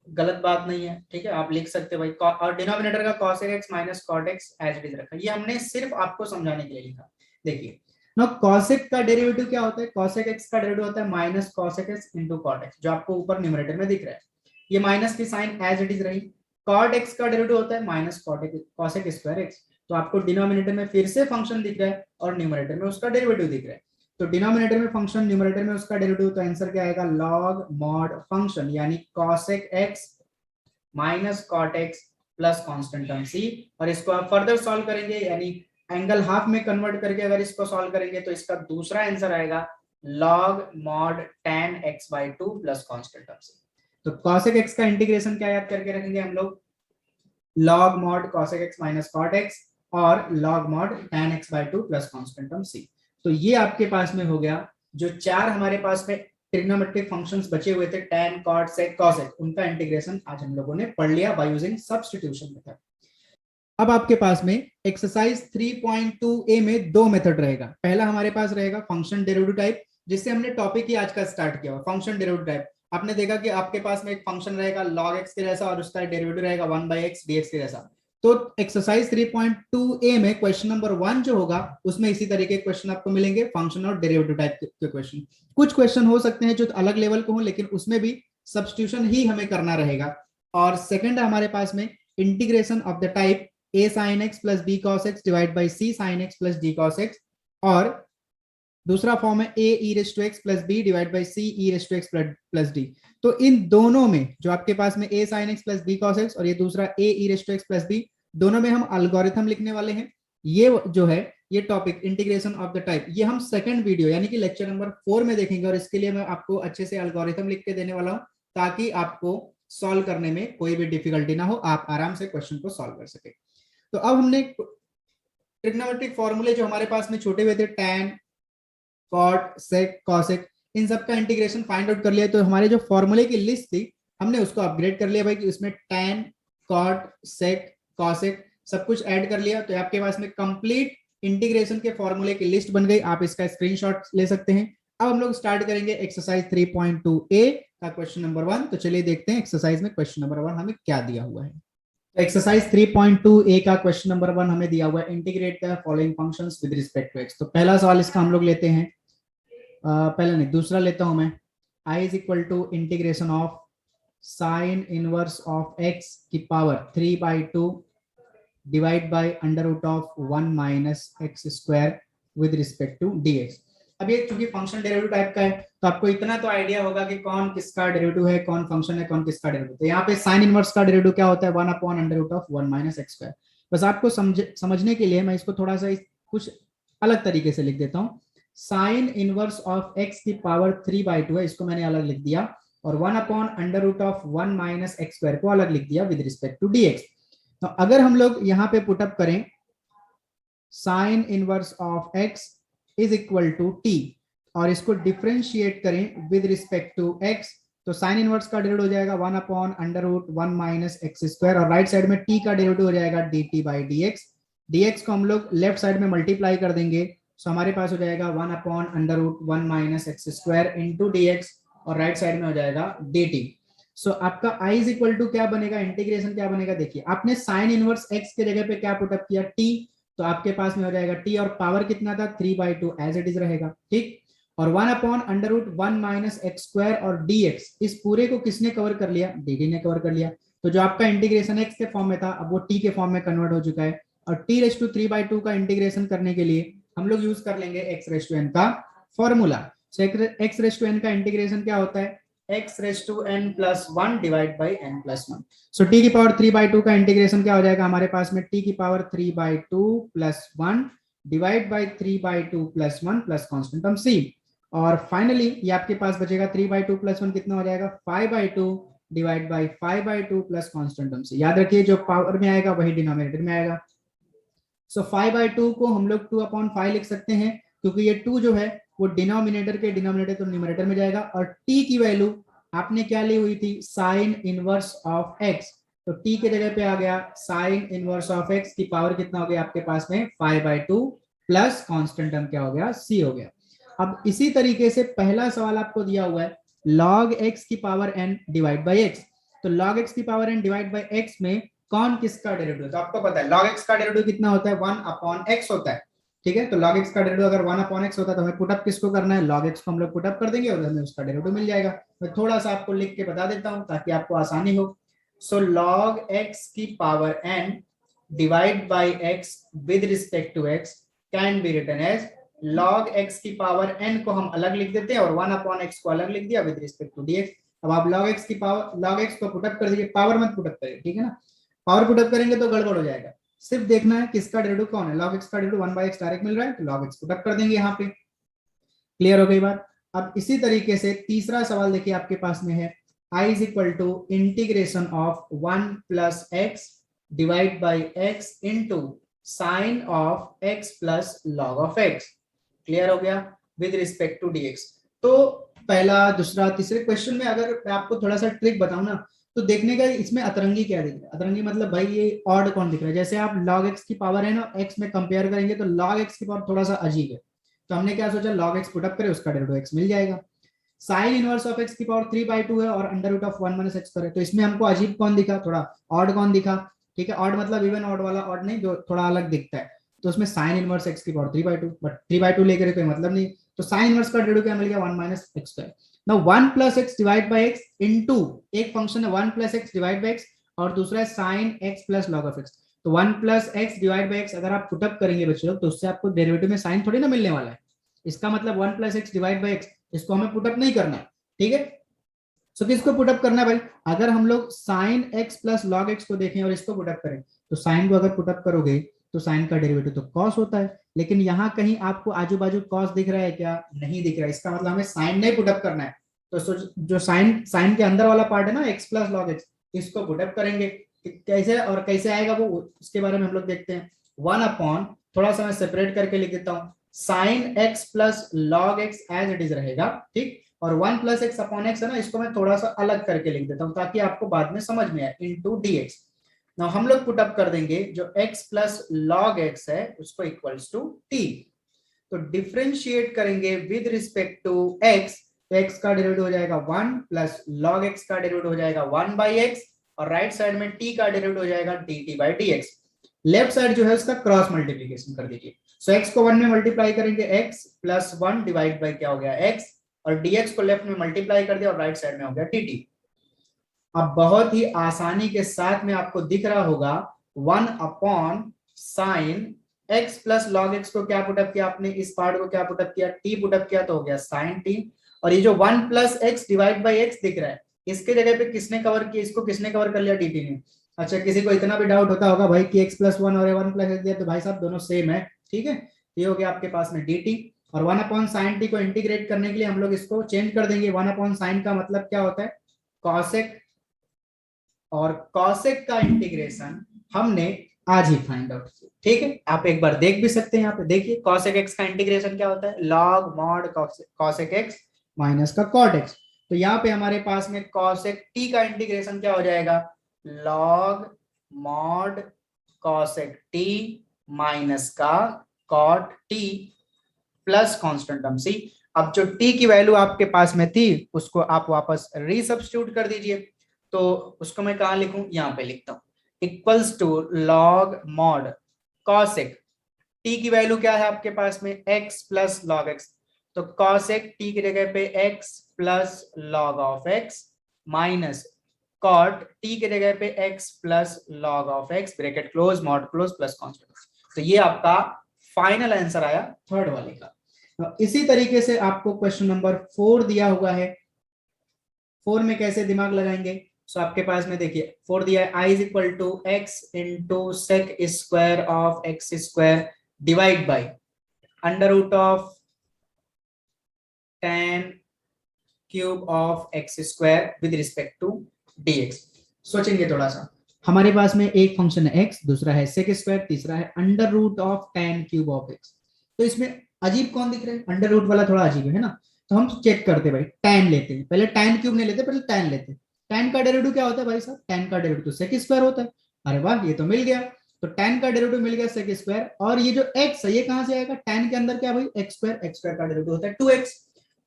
गलत बात नहीं है, ठीक है, आप लिख सकते हो भाई। और डिनोमिनेटर का cosec x minus cot x as it is रखा, ये हमने सिर्फ आपको समझाने के लिए लिखा। देखिए ना cosec का डेरिवेटिव क्या होता है, cosec x का डेरिवेटिव होता है minus cosec x into cot x, जो आपको ऊपर न्यूमरेटर में दिख रहा है, ये माइनस की साइन एज इट इज रही। cot x का डेरिवेटिव होता है माइनस cosec स्क्वायर x, तो आपको डिनोमिनेटर में फिर से फंक्शन दिख रहा है और न्यूमरेटर में उसका डेरिवेटिव दिख रहा है। तो डिनोमिनेटर में फंक्शन, न्यूमरेटर में उसका डेरिवेटिव, तो आंसर क्या आएगा, log mod फंक्शन यानी cosec x minus cot x plus constant term c। और इसको आप फर्दर सॉल्व करेंगे, यानी एंगल हाफ में कन्वर्ट करके अगर इसको सॉल्व करेंगे तो इसका दूसरा आंसर आएगा log mod tan x by 2 plus constant term c। तो cosec x का इंटीग्रेशन क्या याद करके रखेंगे हम लोग, log mod cosec x minus cot x और log mod tan x by 2 plus constant term c। तो ये आपके पास में हो गया, जो चार हमारे पास में ट्रिग्नोमेट्रिक फंक्शंस बचे हुए थे tan cot sec cosec, उनका इंटीग्रेशन आज हम लोगों ने पढ़ लिया बाय यूजिंग सब्स्टिट्यूशन मेथड। अब आपके पास में एक्सरसाइज 3.2a में दो मेथड रहेगा। पहला हमारे पास रहेगा फंक्शन डेरिवेटिव टाइप, जिससे हमने टॉपिक ही आज का स्टार्ट किया। फंक्शन डेरिवेटिव टाइप आपने देखा कि आपके पास में एक फंक्शन रहेगा log x के जैसा और उसका डेरिवेटिव रहेगा 1/x dx के जैसा। तो एक्सरसाइज 3.2a में क्वेश्चन नंबर 1 जो होगा उसमें इसी तरीके के क्वेश्चन आपको मिलेंगे, फंक्शन और डेरिवेटिव टाइप के क्वेश्चन। कुछ क्वेश्चन हो सकते हैं जो अलग लेवल के हो, लेकिन उसमें भी सब्स्टिट्यूशन ही हमें करना रहेगा। और सेकंड है हमारे पास में integration of the type a sin x plus b cos x divide by c sin x plus d cos x, और दूसरा फॉर्म है a e raised to x plus b divide by c e raised to x plus d। तो इन दोनों में जो आपके पास में a sin x plus b cos x और ये दूसरा a e raised to x plus b, दोनों में हम एल्गोरिथम लिखने वाले हैं। ये जो है ये topic integration of the type, ये हम सेकंड वीडियो यानी कि लेक्चर नंबर 4 में देखेंगे, और इसके लिए मैं आपको अच्छे से एल्गोरिथम लिख के देने वाला हूं ताकि आपको सॉल्व करने में कोई भी डिफिकल्टी ना हो, आप आराम से क्वेश्चन को सॉल्व कर सके। तो अब हमने ट्रिग्नोमेट्रिक फॉर्मूले जो हमारे पास में छोटे हुए थे tan cot sec cosec, इन सब का इंटीग्रेशन फाइंड आउट कर लिया। तो हमारे जो फॉर्मूले की लिस्ट थी हमने उसको अपग्रेड कर लिया भाई, कि उसमें tan cot sec cosec सब कुछ ऐड कर लिया। तो आपके पास में कंप्लीट इंटीग्रेशन के फॉर्मूले की लिस्ट बन गई, आप इसका स्क्रीनशॉट ले सकते हैं। अब हम लोग स्टार्ट करेंगे एक्सरसाइज 3.2a का क्वेश्चन नंबर 1। तो चलिए देखते हैं एक्सरसाइज में क्वेश्चन नंबर 1 हमें क्या दिया हुआ है। एक्सरसाइज 3.2a का क्वेश्चन नंबर 1 हमें दिया हुआ है, integrate the following functions with respect to x। तो पहला सवाल इसका हम लोग लेते हैं, पहला नहीं दूसरा लेता हूं मैं। I is equal to integration of sine inverse of x की power 3/2 divide by under root of 1 minus X square with respect to dx। अब ये चूंकि फंक्शन डेरिवेटिव टाइप का है तो आपको इतना तो आइडिया होगा कि कौन किसका डेरिवेटिव है, कौन फंक्शन है, कौन किसका डेरिवेटिव। तो यहाँ पे साइन इनवर्स का डेरिवेटिव क्या होता है, 1/√(1 - x²। बस आपको समझने के लिए मैं इसको थोड़ा सा कुछ अलग तरीके से लिख देता हूँ। साइन इनवर्स ऑफ x की पावर 3/2 है, इसको मैंने अलग लिख दिया, और 1/√(1 - x² को अलग लिख दिया विद रिस्पेक्ट टू dx। तो अगर हम लोग यहाँ पे पुटअप करें sine inverse of x is equal to t और इसको डिफ्रेंशिएट करें विद रिस्पेक्ट टू x, तो साइन इनवर्स का डेरिवेटिव हो जाएगा 1/√(1 - x², और राइट साइड में t का डेरिवेटिव हो जाएगा dt/dx। dx को हम लोग लेफ्ट साइड में मल्टीप्लाई कर देंगे, सो हमारे पास हो जाएगा 1/√(1 - x² इंटू dx, और राइट साइड में हो जाएगा dt। सो आपका i इज इक्वल टू क्या बनेगा, इंटीग्रेशन क्या बनेगा, देखिए आपने साइन इनवर्स x के जगह पे क्या पुटअप किया, t, तो आपके पास में हो जाएगा t, और पावर कितना था 3/2 एज इट इज रहेगा, ठीक। और 1/√(1 - x² और dx, इस पूरे को किसने कवर कर लिया, dt ने कवर कर लिया। तो जो आपका इंटीग्रेशन x के फॉर्म में था अब वो t के फॉर्म में कन्वर्ट हो चुका है, और t⁻³ का इंटीग्रेशन करने के लिए हम लोग यूज कर लेंगे x⁻n का फॉर्मूला। x⁻n का इंटीग्रेशन क्या होता है, x⁻n+1 divide by n+1। So t की पावर 3/2 का इंटीग्रेशन क्या हो जाएगा हमारे पास में, t की power 3/2 + 1 divide by 3/2 + 1 plus constant term c, और फाइनली ये आपके पास बचेगा 3/2 + 1 कितना हो जाएगा 5/2 divide by 5/2 plus constant term c। याद रखिए जो पावर में आएगा वही डिनोमिनेटर में आएगा। सो 5/2 को हम लोग 2/5 लिख सकते हैं, क्योंकि ये 2 जो है वो डिनोमिनेटर के डिनोमिनेटर तो न्यूमरेटर में जाएगा, और t की वैल्यू आपने क्या ली हुई थी, साइन इनवर्स ऑफ x, तो t के जगह पे आ गया साइन इनवर्स ऑफ x की पावर कितना हो गया आपके पास में 5/2 प्लस कांस्टेंट टर्म क्या हो गया c हो गया। अब इसी तरीके से पहला सवाल आपको दिया हुआ है log x की power n divide by x, तो log x की power n divide by x में कौन किसका डेरिवेटिव, तो आपको पता है log x का डेरिवेटिव कितना होता है 1/x होता है, ठीक है। तो log x का डेरिवेटिव अगर 1/x होता है तो हमें पुटअप किसको करना है, log x को हम लोग पुटअप कर देंगे और हमें उसका डेरिवेटिव मिल जाएगा। मैं थोड़ा सा आपको लिख के बता देता हूं ताकि आपको आसानी हो। सो log x की power n divide by x with respect to x can be written as log x की पावर n को हम अलग लिख देते हैं और 1/x को अलग लिख दिया विद रिस्पेक्ट टू dx। अब आप log x की पावर log x को पुटअप कर दीजिए, पावर मत पुटअप करिए, ठीक है ना, पावर पुटअप करेंगे तो गड़बड़ हो जाएगा। सिर्फ देखना है किसका डेरिवेटिव कौन है, log x का डेरिवेटिव 1/x डायरेक्ट मिल रहा है तो log x पुटअप कर देंगे यहाँ पे। क्लियर हो गई बात। अब इसी तरीके से तीसरा सवाल देखिए आपके पास में है i is equal to integration of 1 plus x divide by x into sine of x plus log of x। Clear हो गया विद रिस्पेक्ट टू dx। तो पहला दूसरा तीसरे क्वेश्चन में अगर मैं आपको थोड़ा सा ट्रिक बताऊं ना, तो देखने का इसमें अतरंगी क्या दिख रहा है, अतरंगी मतलब भाई ये ऑड कौन दिख रहा है। जैसे आप log x की पावर है ना x में कंपेयर करेंगे तो log x की पावर थोड़ा सा अजीब है, तो हमने क्या सोचा log x पुटअप करें उसका डेरिवेटिव x मिल जाएगा। साइन इनवर्स ऑफ x की पावर 3/2 है और √(1 - x) है, तो इसमें हमको अजीब कौन दिखा, थोड़ा ऑड कौन दिखा, ठीक है। ऑड मतलब इवन ऑड वाला ऑड नहीं, जो थोड़ा अलग दिखता है, तो उसमें साइन इनवर्स x की पावर 3/2, बट 3/2 लेकर कोई मतलब नहीं, तो साइन इनवर्स का डेरिवेटिव क्या मिल गया 1 - x²। Now 1 plus x divide by x into एक फंक्शन है 1 plus x divide by x और दूसरा है sine x plus log of x। तो 1 plus x divide by x अगर आप पुटअप करेंगे बच्चों तो उससे आपको डेरिवेटिव में साइन थोड़ी ना मिलने वाला है, इसका मतलब 1 plus x divide by x, इसको हमें पुटअप नहीं करना है, ठीक है। सो किसको पुटअप करना है भाई, अगर हम लोग sine x plus log x को देखें और इसको पुटअप करें, तो साइन को अगर पुटअप करोगे तो साइन का डेरिवेटिव तो कॉस होता है, लेकिन यहाँ कहीं आपको आजू बाजू कॉस दिख रहा है क्या, नहीं दिख रहा है, इसका मतलब हमें साइन नहीं पुटअप करना है। तो जो साइन साइन के अंदर वाला पार्ट है ना x प्लस लॉग x, इसको पुटअप करेंगे, कैसे और कैसे आएगा वो उसके बारे में हम लोग देखते हैं। 1/, थोड़ा सा मैं सेपरेट करके लिख देता हूँ, sine x plus log x as it is रहेगा, ठीक, और 1 प्लस एक्स अपॉन एक्स है ना, इसको मैं थोड़ा सा अलग करके लिख देता हूं ताकि आपको बाद में समझ में आए, इनटू dx। नाउ हम लोग पुट अप कर देंगे जो x प्लस लॉग x है उसको इक्वल्स टू t, तो डिफरेंशिएट करेंगे विद रिस्पेक्ट टू x, तो x का डेरिवेटिव हो जाएगा 1 प्लस लॉग x का डेरिवेटिव हो जाएगा 1/x, और राइट साइड में t का डेरिवेटिव हो जाएगा dt/dx। लेफ्ट साइड जो है उसका क्रॉस मल्टीप्लीकेशन कर दीजिए, सो x को 1 में मल्टीप्लाई करेंगे x प्लस 1 डिवाइड बाई क्या हो गया x, और dx को लेफ्ट में मल्टीप्लाई कर दिया और राइट साइड में हो गया dt। अब बहुत ही आसानी के साथ में आपको दिख रहा होगा 1/sin x plus log x को क्या पुटअप किया आपने, इस पार्ट को क्या पुटअप किया, t पुटअप किया तो हो गया साइन t। और ये जो 1 plus x divide by x दिख रहा है, इसके जगह पे किसने कवर किया, इसको किसने कवर कर लिया, dt ने। अच्छा, किसी को इतना भी डाउट होता होगा भाई कि x प्लस वन और 1 प्लस एक्स दिया, तो भाई साहब दोनों सेम है, ठीक है। ये हो गया आपके पास में dt। और 1 अपॉन साइन टी को इंटीग्रेट करने के लिए हम लोग इसको चेंज कर देंगे। 1 अपॉन साइन का मतलब क्या होता है, कॉसेक, और कॉसेक का इंटीग्रेशन हमने आज ही फाइंड आउट किया, ठीक है। आप एक बार देख भी सकते हैं, यहाँ पे देखिए कॉसेक एक्स का इंटीग्रेशन क्या होता है, log mod cosec x minus का कॉट एक्स। तो यहाँ पे हमारे पास में कॉसेक टी का इंटीग्रेशन क्या हो जाएगा, log mod cosec t minus का cot t plus constant term C. अब जो टी की वैल्यू आपके पास में थी उसको आप वापस रीसब्स्टिट्यूट कर दीजिए। तो उसको मैं कहाँ लिखूं, यहाँ पे लिखता हूँ, equals to log mod cosec T की वैल्यू क्या है आपके पास में, x प्लस लॉग एक्स। तो कॉसेक टी की जगह पे x plus log of x minus cot T के जगह पे x plus log of x bracket close mod close plus constant. तो ये आपका फाइनल आंसर आया थर्ड वाले का। तो इसी तरीके से आपको क्वेश्चन नंबर 4 दिया हुआ है। 4 में कैसे दिमाग लगाएंगे, सो आपके पास में देखिए 4 दिया है, i is equal to X into sec square of x square divide by under root of tan cube of x square with respect to dx। सोचेंगे थोड़ा सा, हमारे पास में एक फंक्शन है x, दूसरा है सेक स्क्वायर, तीसरा है under root of tan cube of x। तो इसमें अजीब कौन दिख रहा है, अंडर रूट वाला थोड़ा अजीब है ना। तो हम चेक करते भाई, tan लेते हैं, पहले tan क्यूब नहीं लेते, पहले tan लेते हैं। tan का डेरिवेटिव क्या होता है भाई साहब, tan का डेरिवेटिव तो सेक स्क्वायर होता है। अरे वाह, ये तो मिल गया। तो tan का डेरिवेटिव मिल गया सेक स्क्वायर, और ये जो x है ये कहां से आएगा, tan के अंदर क्या भाई, x स्क्वायर का डेरिवेटिव होता है 2x।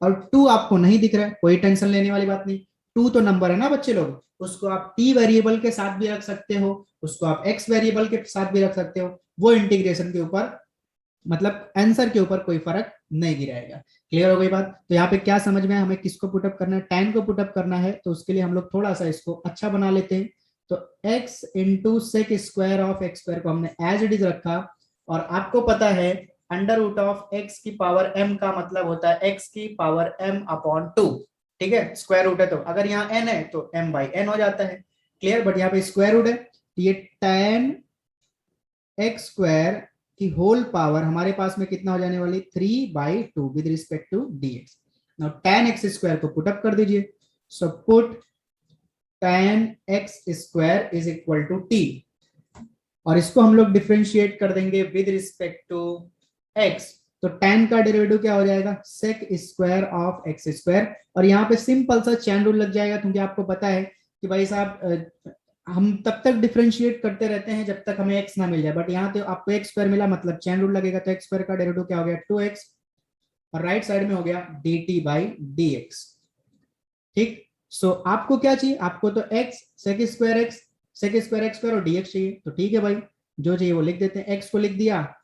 और 2 आपको नहीं दिख रहा है, कोई टेंशन लेने वाली बात नहीं। 2 तो नंबर है ना बच्चे लोग, उसको आप t वेरिएबल के साथ भी रख सकते हो, उसको आप x वेरिएबल के साथ भी रख सकते हो, वो इंटीग्रेशन के ऊपर, मतलब आंसर के ऊपर कोई फर्क नहीं गिराएगा। क्लियर हो गई बात। तो यहाँ पे क्या समझ में, हमें किसको पुटअप करना है, tan को पुटअप करना है। तो उसके लिए हम लोग थोड़ा सा इसको अच्छा बना लेते हैं। तो x into sec square of x square को हमने एज इट इज रखा, और आपको पता है अंडर रूट ऑफ x की पावर m का मतलब होता है x की पावर m अपॉन 2, ठीक है। स्क्वायर रूट है तो अगर यहाँ n है तो m बाई n हो जाता है, क्लियर। बट यहाँ पे स्क्वायर रूट है, तो ये tan एक्स स्क्वायर की होल पावर हमारे पास में कितना हो जाने वाली, 3/2 with respect to dx। Now tan x square को पुट अप कर दीजिए। So put tan x square is equal to t, और इसको हम लोग डिफरेंशिएट कर देंगे विद रिस्पेक्ट टू x। तो tan का डेरिवेटिव क्या हो जाएगा, sec square of x square. और यहाँ पे सिंपल सा चैन रूल लग जाएगा, क्योंकि आपको पता है कि भाई साहब हम तब तक डिफरेंशिएट करते रहते हैं जब तक हमें x ना मिल जाए। बट यहाँ तो आपको एक्स स्क्वायर मिला, मतलब चैन रूल लगेगा। तो एक्स स्क्वायर का डेरिवेटिव क्या हो गया, 2x, और राइट साइड में हो गया dt बाई dx, ठीक। सो आपको क्या चाहिए, आपको तो x sec square x square और dx चाहिए। तो ठीक है भाई, जो चाहिए वो लिख देते हैं। x को लिख दिया,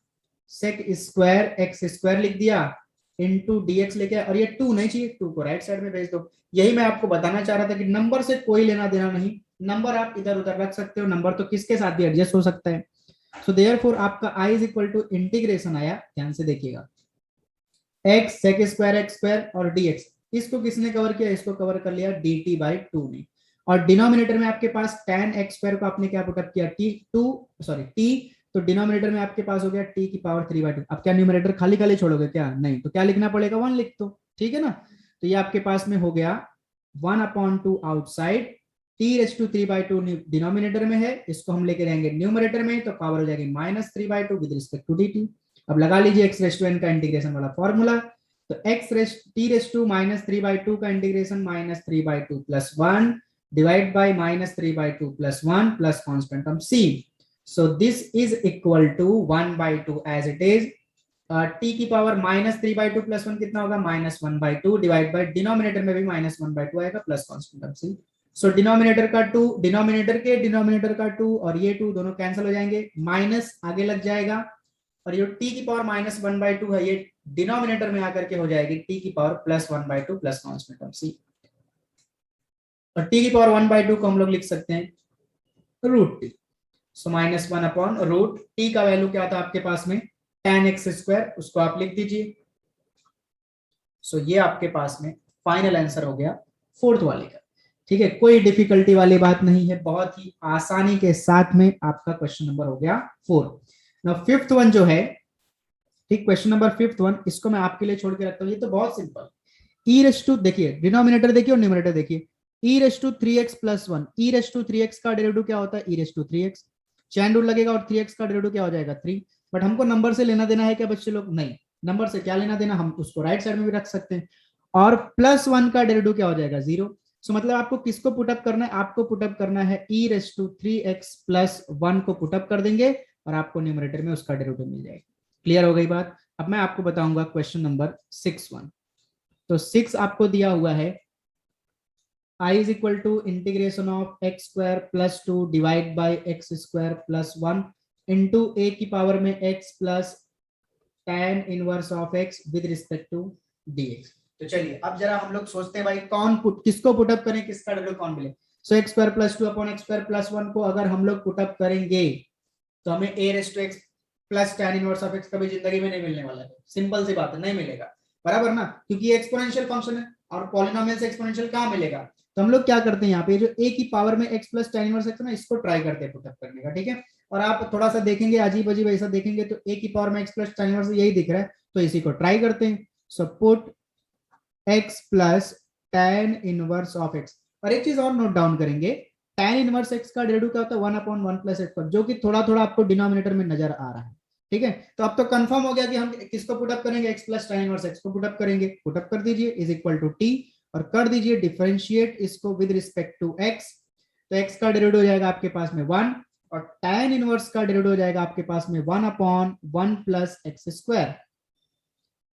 सेक स्क्वायर एक्स स्क्वायर लिख दिया, इंटू dx लेके आया, और ये 2 नहीं चाहिए, 2 को राइट साइड में भेज दो। यही मैं आपको बताना चाह रहा था कि नंबर से कोई लेना देना नहीं, नंबर आप इधर उधर रख सकते हो, नंबर तो किसके साथ भी एडजस्ट हो सकता है। सो देयरफॉर आपका i is equal to integration आया, ध्यान से देखिएगा, x sec square x square और dx। इसको किसने कवर किया, इसको कवर कर लिया dt बाई 2 ने। और डिनोमिनेटर में आपके पास tan एक्स स्क्वायर को आपने क्या पुटअप किया, t, तो डिनोमिनेटर में आपके पास हो गया t की पावर 3/2। अब क्या न्यूमरेटर खाली खाली छोड़ोगे क्या, नहीं, तो क्या लिखना पड़ेगा, 1 लिख दो, ठीक है ना। तो ये आपके पास में हो गया 1/2 आउटसाइड, t⁵3/2 डिनोमिनेटर में है, इसको हम लेके रहेंगे न्यूमरेटर में, तो पावर हो जाएगी -3/2 विद रिस्पेक्ट टू dt। अब लगा लीजिए x⁵n का इंटीग्रेशन वाला फॉर्मूला। तो t⁻3/2 का integration -3/2 plus 1 divide by -3/2 plus 1 plus constant term c। So this is equal to 1/2 as it is। t की पावर -3/2 प्लस 1 कितना होगा, -1/2 डिवाइड बाई डिनोमिनेटर में भी -1/2 आएगा प्लस कॉन्स्टेंट टर्म c। सो डिनोमिनेटर का 2, डिनोमिनेटर का 2 और ये 2 दोनों कैंसिल हो जाएंगे, माइनस आगे लग जाएगा, और ये t की पावर -1/2 है, ये डिनोमिनेटर में आकर के हो जाएगी t की power +1/2 plus constant term c। और t की पावर 1/2 को हम लोग लिख सकते हैं √t। सो -1 अपॉन रूट टी का वैल्यू क्या था आपके पास में tan x स्क्वायर, उसको आप लिख दीजिए। सो ये आपके पास में फाइनल आंसर हो गया फोर्थ वाले का। ठीक है, कोई डिफिकल्टी वाली बात नहीं है, बहुत ही आसानी के साथ में आपका क्वेश्चन नंबर हो गया 4। नाउ फिफ्थ वन जो है, ठीक, क्वेश्चन नंबर फिफ्थ वन, इसको मैं आपके लिए छोड़ के रखता हूँ, ये तो बहुत सिंपल। ई रेस टू, देखिए डिनोमिनेटर देखिए और न्यूमरेटर देखिए, e raise to 3x plus 1, e raise to 3x का डेरिवेटिव क्या होता है, e raise to 3x, chain rule लगेगा और 3x का डेरिवेटिव क्या हो जाएगा 3। बट हमको नंबर से लेना देना है क्या बच्चे लोग, नहीं, नंबर से क्या लेना देना, हम उसको राइट साइड में भी रख सकते हैं। और +1 का डेरिवेटिव क्या हो जाएगा 0। सो मतलब आपको किसको पुटअप करना है, आपको पुटअप करना है e raise to 3x plus 1 को पुटअप कर देंगे और आपको न्यूमरेटर में उसका डेरिवेटिव मिल जाएगा। क्लियर हो गई बात। अब मैं आपको बताऊंगा क्वेश्चन नंबर 6 तो 6 आपको दिया हुआ है, I is equal to integration of x square plus 2 divide by x square plus 1 into e की पावर में x plus tan inverse of x with respect to dx। तो चलिए अब जरा हम लोग सोचते हैं भाई कौन किसको पुटअप करें, किसका डेरिवेटिव कौन मिले। So x square plus 2 upon x square plus 1 को अगर हम लोग पुटअप करेंगे तो हमें a raise to x plus tan inverse of x कभी जिंदगी में नहीं मिलने वाला है। सिंपल सी बात है, नहीं मिलेगा, बराबर ना, क्योंकि ये एक्सपोनेंशियल फंक्शन है और पॉलिनोमियल से एक्सपोनेंशियल कहां मिलेगा। तो हम लोग क्या करते हैं यहाँ पे, जो a की पावर में x plus tan inverse x ना, इसको ट्राई करते हैं पुटअप करने का। ठीक है, और आप थोड़ा सा देखेंगे अजीब अजीब ऐसा देखेंगे तो a की पावर में x प्लस tan इनवर्स यही दिख रहा है, तो इसी को ट्राई करते हैं। So put x plus tan inverse of x। और एक चीज और नोट डाउन करेंगे, tan इनवर्स x का डेरिवेटिव क्या होता है 1/1 प्लस x पर, जो कि थोड़ा थोड़ा आपको डिनोमिनेटर में नजर आ रहा है। ठीक है, तो अब तो कंफर्म हो गया कि हम किसको पुटअप करेंगे, x plus tan inverse x को पुटअप करेंगे। पुटअप कर दीजिए इज इक्वल टू t और कर दीजिए डिफरेंशिएट इसको विद रिस्पेक्ट टू x। तो x का डेरिवेटिव हो जाएगा आपके पास में 1 और tan इनवर्स का डेरिवेटिव हो जाएगा आपके पास में 1/1 plus x square.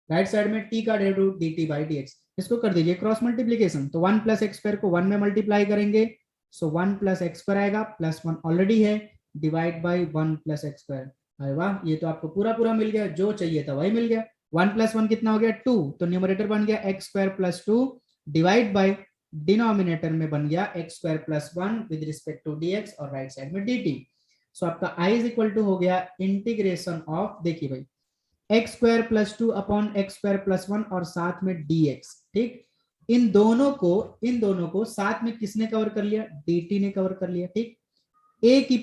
Right side में t का डेरिवेटिव dt बाई dx, इसको कर दीजिए क्रॉस मल्टीप्लीकेशन। तो 1 प्लस एक्स स्क्वायर को 1 में मल्टीप्लाई करेंगे, सो 1 प्लस एक्स स्क्वायर आएगा, प्लस 1 ऑलरेडी है, divide by 1 plus x square. अरे वाह, ये तो आपको पूरा पूरा मिल गया, जो चाहिए था वही मिल गया। 1 प्लस 1 कितना हो गया 2, तो न्यूमरेटर बन गया x square plus 2 divide by denominator में बन गया x square plus 1 with respect to dx और राइट साइड में dt। सो आपका i इज इक्वल टू हो गया इंटीग्रेशन ऑफ, देखिए भाई, x square plus 2 upon x square plus 1 और साथ में dx। ठीक, इन दोनों को साथ में किसने कवर कर लिया, dt ने कवर कर लिया। ठीक, a की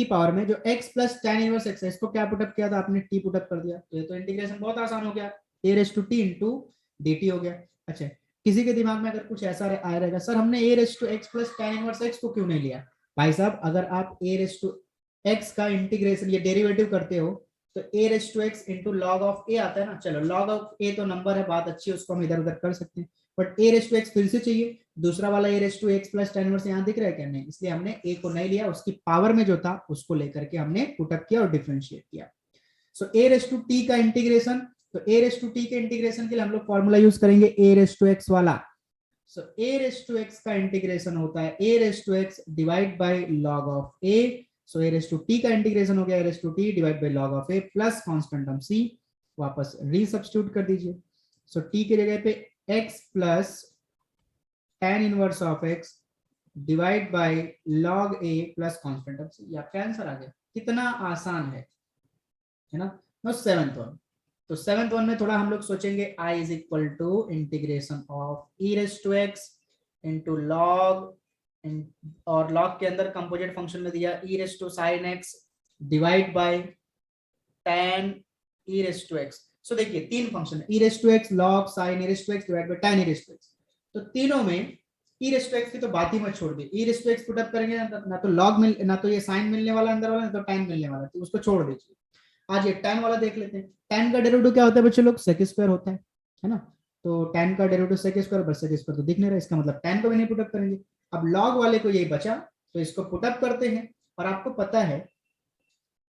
पावर में जो x plus tan inverse x है, इसको क्या पुटअप किया था आपने, t पुटअप कर दिया। तो ये तो इंटीग्रेशन बहुत आसान हो गया, a raise to t into dt हो गया। अच्छा, किसी के दिमाग में अगर कुछ ऐसा आया रहेगा, सर हमने a raise to x plus tan inverse x को क्यों नहीं लिया। भाई साहब, अगर आप a रेस टू x का इंटीग्रेशन, ये डेरिवेटिव करते हो, तो a raise to x into log of a आता है ना। चलो लॉग ऑफ a तो नंबर है, बात अच्छी है, उसको हम इधर उधर कर सकते हैं, but a raise to x फिर से चाहिए। दूसरा वाला a raise to x plus tan inverse यहाँ दिख रहा है क्या, नहीं, इसलिए हमने a को नहीं लिया, उसकी पावर में जो था उसको लेकर के हमने पुटअप किया और डिफरेंशिएट किया। So a raise to t का इंटीग्रेशन, तो a रेस टू t के इंटीग्रेशन के लिए हम लोग फॉर्मूला यूज करेंगे a रेस टू x वाला। So a raise to x का इंटीग्रेशन होता है a raise to x divide by log of a। So a raise to t का इंटीग्रेशन हो गया a raise to t divide by log of a plus constant term c, वापस resubstitute कर दीजिए। सो t की जगह पे x plus tan inverse of x divide bye log a plus constant term c, ये आपका आंसर आ गया। कितना आसान है ना। नो सेवेंथ वन, तो सेवेंथ वन में थोड़ा हम लोग सोचेंगे, i is equal to integration of e raise to x into log, और लॉग के अंदर कंपोजिट फंक्शन में दिया e raise to sine x divide by tan e raise to x। So देखिए तीन फंक्शन है, e raise to x, log sin e raise to x divide by tan e raise to x। तो तीनों में e raise to x की तो बात ही मत छोड़ दी, e raise to x put up करेंगे ना तो log मिल, ना तो ये sin मिलने वाला अंदर वाला, ना तो tan मिलने वाला, तो उसको छोड़ दीजिए। आज ये tan वाला देख लेते हैं। tan का डेरिवेटिव क्या होता है बच्चे लोग, sec स्क्वायर होता है ना। तो tan का डेरिवेटिव sec स्क्वायर, बस sec स्क्वायर तो दिख नहीं रहा, इसका मतलब tan को भी नहीं पुट अप करेंगे। अब log वाले को यही बचा, तो इसको पुट अप करते हैं। और आपको पता है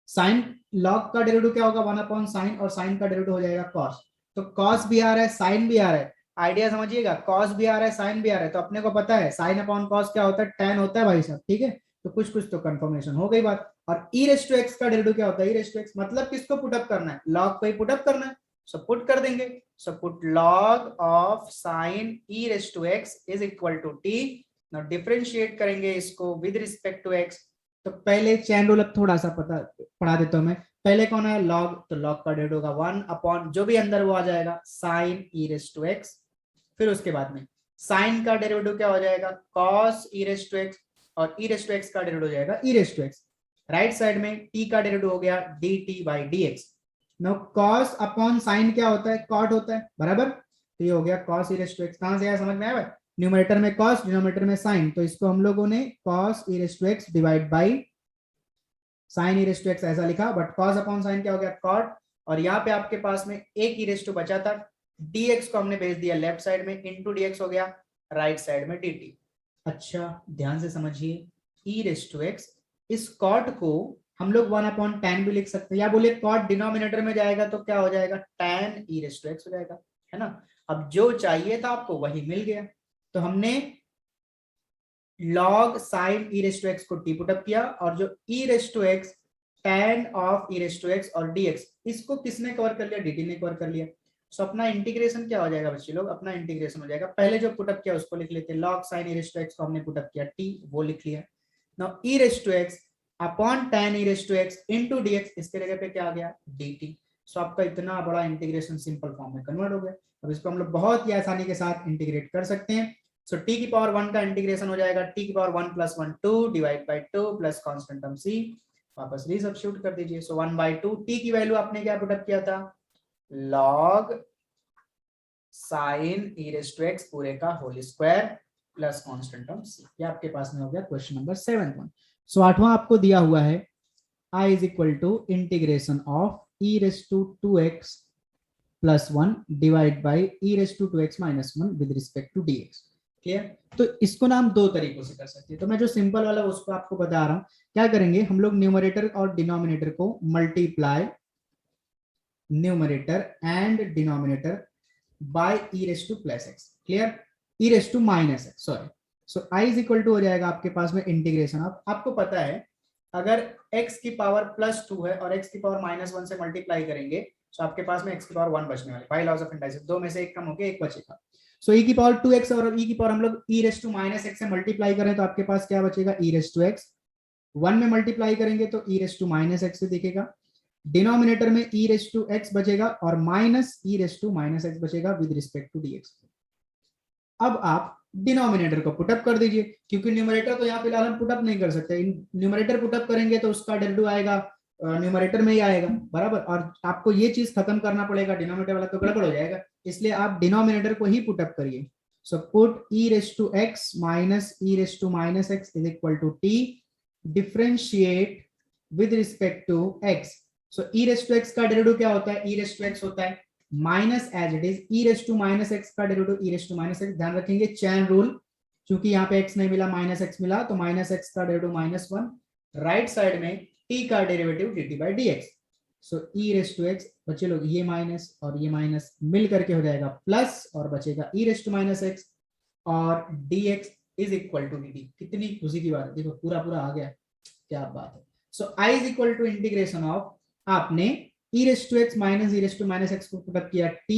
साइन, लॉग का डेरिवेटिव क्या होगा 1/sin, और साइन का डेरिवेटिव हो जाएगा cos। तो cos भी आ रहा है साइन भी आ रहा है, आइडिया समझिएगा, cos भी आ रहा है साइन भी आ रहा है, तो अपने को पता है साइन अपॉन cos क्या होता है, tan होता है भाई साहब। ठीक है, तो कुछ कुछ तो कंफर्मेशन हो गई बात। और e रेस टू x का डेरिवेटिव क्या होता है, e रेस टू x मतलब किसको पुट अप करना है, log को ही पुट अप करना है। सो पुट कर देंगे, so put log of sin e raise to x is equal to t now differentiate करेंगे इसको विद रिस्पेक्ट टू एक्स। तो पहले चैन रूल अब थोड़ा सा पढ़ा देता हूं मैं। पहले कौन है लॉग, तो लॉग का डेरिवेटिव होगा 1 अपॉन जो भी अंदर वो आ जाएगा sine e raise to x. फिर उसके बाद में साइन का डेरिवेटिव क्या हो जाएगा cos e raise to x, और ई रेस टू एक्स का डेरिवेटिव हो जाएगा e raise to x. Right side में टी का डेरिवेटिव हो गया d t by d x. No cos upon sine क्या होता है कॉट होता है बराबर। तो ये हो गया cos e raise to x. कहां से आया समझ में आया, न्यूमरेटर में कॉस डिनोमिनेटर में साइन, तो इसको हम लोगों ने cos e raise to x divide by sine e raise to x ऐसा लिखा, बट कॉस अपॉन साइन क्या हो गया कॉट। और यहाँ पे आपके पास में एक ई रेस टू बचा था, dx को हमने भेज दिया लेफ्ट साइड में, इंटू dx हो गया राइट साइड में dt। अच्छा ध्यान से समझिए, ई रेस टू एक्स इस कॉट को हम लोग 1/tan भी लिख सकते हैं, या बोले कॉट डिनोमिनेटर में जाएगा तो क्या हो जाएगा tan e raise to x हो जाएगा, है ना। अब जो चाहिए था आपको वही मिल गया, तो हमने log sin e raise to x को टी पुट अप किया, और जो e raise to x tan of e raise to x और dx इसको किसने कवर कर लिया dt ने कवर कर लिया। सो अपना इंटीग्रेशन क्या हो जाएगा बच्चे लोग, अपना इंटीग्रेशन हो जाएगा पहले जो पुटअप किया उसको लिख लेते हैं, log sin e raise to x को हमने पुटअप किया t वो लिख लिया। Now e raise to x upon tan e raise to x into dx, इसके जगह पे क्या आ गया dt। सो आपका इतना बड़ा इंटीग्रेशन सिंपल फॉर्म में कन्वर्ट हो गया। अब इसको हम लोग बहुत ही आसानी के साथ इंटीग्रेट कर सकते हैं। सो t की पावर 1 का इंटीग्रेशन हो जाएगा t की power 1 plus 1 2 divide by 2 plus constant term c, वापस रीसब्स्टिट्यूट कर दीजिए। सो 1/2 t की वैल्यू आपने क्या पुटअप किया था log sin e raise to x पूरे का whole square plus constant term c। ये आपके पास में हो गया क्वेश्चन नंबर 7 1। सो 8वां आपको दिया हुआ है I is equal to integration of e raise to 2x plus 1 divide by e raise to 2x minus 1 with respect to dx। Clear. तो इसको ना हम दो तरीकों से कर सकते हैं, तो मैं जो सिंपल वाला उसको आपको बता रहा हूं। क्या करेंगे हम लोग न्यूमरेटर और डिनोमिनेटर को multiply numerator and denominator by e raise to plus x। Clear, e raise to minus x sorry. So i is equal to हो जाएगा आपके पास में इंटीग्रेशन ऑफ, आपको पता है अगर x की पावर प्लस 2 है और x की पावर माइनस 1 से मल्टीप्लाई करेंगे तो आपके पास में x की पावर 1 बचने वाली, बाय लॉज ऑफ इंडाइसिस दो में से एक कम होकर एक बचेगा। सो e की पावर 2x और e की पावर हम लोग e raise to minus x से मल्टीप्लाई करें तो आपके पास क्या बचेगा e रेस टू x। 1 में मल्टीप्लाई करेंगे तो e raise to minus x से दिखेगा, डिनोमिनेटर में e रेस टू x बचेगा और minus e raise to minus x बचेगा विद रिस्पेक्ट टू dx। अब आप डिनोमिनेटर को पुटअप कर दीजिए, क्योंकि न्यूमरेटर तो यहाँ फिलहाल हम पुटअप नहीं कर सकते, न्यूमरेटर पुटअप करेंगे तो उसका डेरिवेटिव आएगा न्यूमरेटर में ही आएगा बराबर, और आपको ये चीज खत्म करना पड़ेगा, डिनोमिनेटर वाला तो गड़बड़ हो जाएगा, इसलिए आप डिनोमिनेटर को ही पुटअप करिए। So put e raise to x minus e raise to minus x is equal to t, differentiate with respect to x। So e raise to x का डेरिवेटिव क्या होता है, e रेस टू x होता है minus as it is e raise to minus x का derivative e raise to minus x। ध्यान रखेंगे chain rule, क्योंकि यहाँ पे x नहीं मिला माइनस x मिला, तो माइनस x का डेरिवेटिव माइनस 1, राइट साइड में t का derivative dt by dx। So e raise to x बचे लोग ये माइनस और ये माइनस मिल करके हो जाएगा प्लस, और बचेगा e raise to minus x और dx is equal to dt। कितनी खुशी की बात है, देखो पूरा पूरा आ गया, क्या बात है। So i is equal to integration of, आपने e raise to x minus e raise to minus x को पुटअप किया t,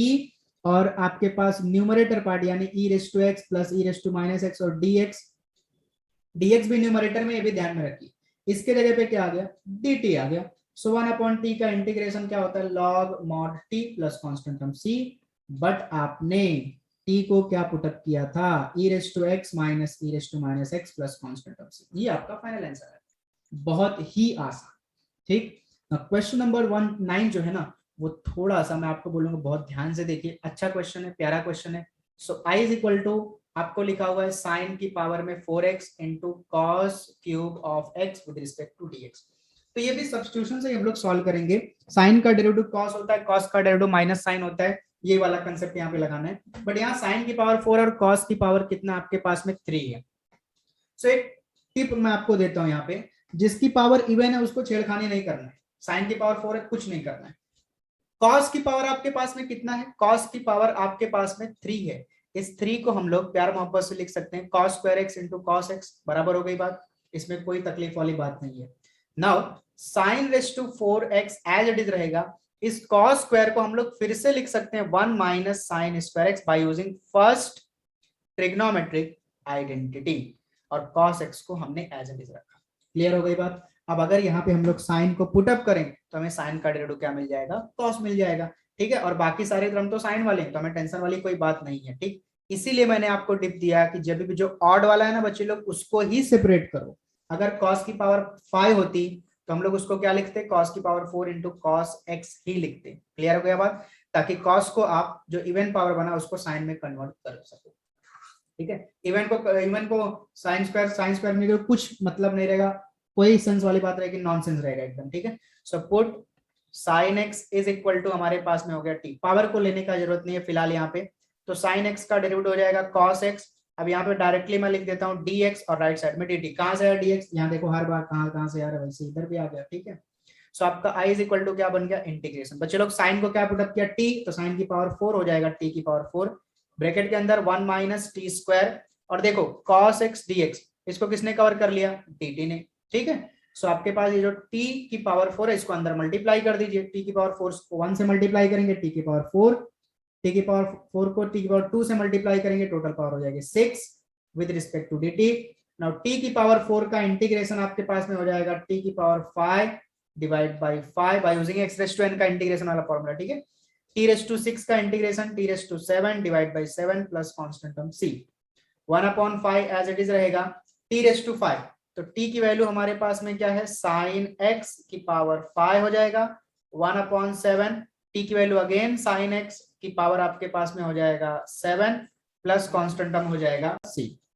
और आपके पास न्यूमरेटर पार्ट यानी e raise to x plus e raise to minus x और dx भी numerator में, ये भी ध्यान में रखिए। इसके जगह पे क्या आ गया dt आ गया। सो 1/t का इंटीग्रेशन क्या होता है log mod t plus constant term c, but आपने t को क्या पुटअप किया था e raise to x minus e raise to minus x plus constant term c। ये आपका फाइनल आंसर है, बहुत ही आसान। ठीक, क्वेश्चन नंबर 19 जो है ना वो थोड़ा सा मैं आपको बोलूंगा बहुत ध्यान से देखिए, अच्छा क्वेश्चन है, प्यारा क्वेश्चन है। So i is equal to आपको लिखा हुआ है साइन की पावर में 4x into cos cube of x with respect to dx। तो ये भी सब्स्टिट्यूशन से हम लोग सॉल्व करेंगे। साइन का डेरिवेटिव कॉस होता है, कॉस का डेरिवेटिव माइनस साइन होता है, ये वाला कंसेप्ट यहाँ पे लगाना है। बट यहाँ साइन की पावर 4 और कॉस की पावर कितना आपके पास में 3 है। सो एक टिप मैं आपको देता हूँ यहाँ पे, जिसकी पावर इवन है उसको छेड़खानी नहीं करना है, साइन की पावर 4 है कुछ नहीं करना है। कॉस की पावर आपके पास में कितना है, कॉस की पावर आपके पास में 3 है, इस 3 को हम लोग प्यार मोहब्बत से लिख सकते हैं cos square x into cos x, बराबर हो गई बात, इसमें कोई तकलीफ वाली बात नहीं है। Now sine raise to 4x as it is रहेगा, इस cos स्क्वायर को हम लोग फिर से लिख सकते हैं 1 minus sine square x by using first trigonometric identity. और cos x को हमने एज इट इज रखा। क्लियर हो गई बात। अब अगर यहाँ पे हम लोग साइन को पुटअप करें तो हमें साइन का डेरिवेटिव क्या मिल जाएगा, cos मिल जाएगा। ठीक है, और बाकी सारे क्रम तो साइन वाले हैं, तो हमें टेंशन वाली कोई बात नहीं है। ठीक, इसीलिए मैंने आपको टिप दिया कि जब भी जो ऑड वाला है ना बच्चे लोग, उसको ही सेपरेट करो। अगर cos की पावर 5 होती तो हम लोग उसको क्या लिखते, cos की पावर 4 इंटू cos x ही लिखते। क्लियर हो गया बात, ताकि cos को आप जो इवन पावर बना उसको साइन में कन्वर्ट कर सको। ठीक है, इवन को साइन स्क्वायर में कुछ मतलब नहीं रहेगा, कोई सेंस वाली बात रहेगी, नॉनसेंस रहेगा एकदम। ठीक है, so put sine x is equal to, हमारे पास में हो गया टी, पावर को लेने का जरूरत नहीं है फिलहाल यहाँ पे, तो साइन एक्स का डेरिवेटिव हो जाएगा cos x। अब यहाँ पे डायरेक्टली मैं लिख देता हूँ dx और राइट साइड में dt। कहां से आया dx, यहाँ देखो हर बार कहां से आ रहा है, वैसे इधर भी आ गया। ठीक है, सो आपका i इज इक्वल टू क्या बन गया, इंटीग्रेशन। बच्चे लोग साइन को क्या पुटअप किया, t, तो साइन की पावर 4 हो जाएगा, t की पावर 4 ब्रैकेट के अंदर 1 माइनस टी स्क्वायर, और देखो cos x dx, इसको किसने कवर कर लिया, dt ने। ठीक है, सो आपके पास ये जो t की पावर 4 है इसको अंदर मल्टीप्लाई कर दीजिए, t की पावर 4 को 1 से मल्टीप्लाई करेंगे, t की पावर 4, t की पावर 4 को t की पावर 2 से मल्टीप्लाई करेंगे, टोटल पावर हो जाएगी 6 with respect to dt। Now t की पावर 4 का इंटीग्रेशन आपके पास में हो जाएगा t की power 5 divide by 5 by using x raise to n का इंटीग्रेशन वाला फॉर्मूला। ठीक है, t रेज़ टू 6 का integration t raise to 7 divide by 7 plus constant term c 1/5 as it is रहेगा, t रेज़ टू 5, तो t की value हमारे पास में क्या है, साइन x की पावर 5 हो जाएगा 1/7, t की वैल्यू अगेन साइन x की पावर आपके पास में हो जाएगा 7 प्लस कांस्टेंट टर्म हो जाएगा c।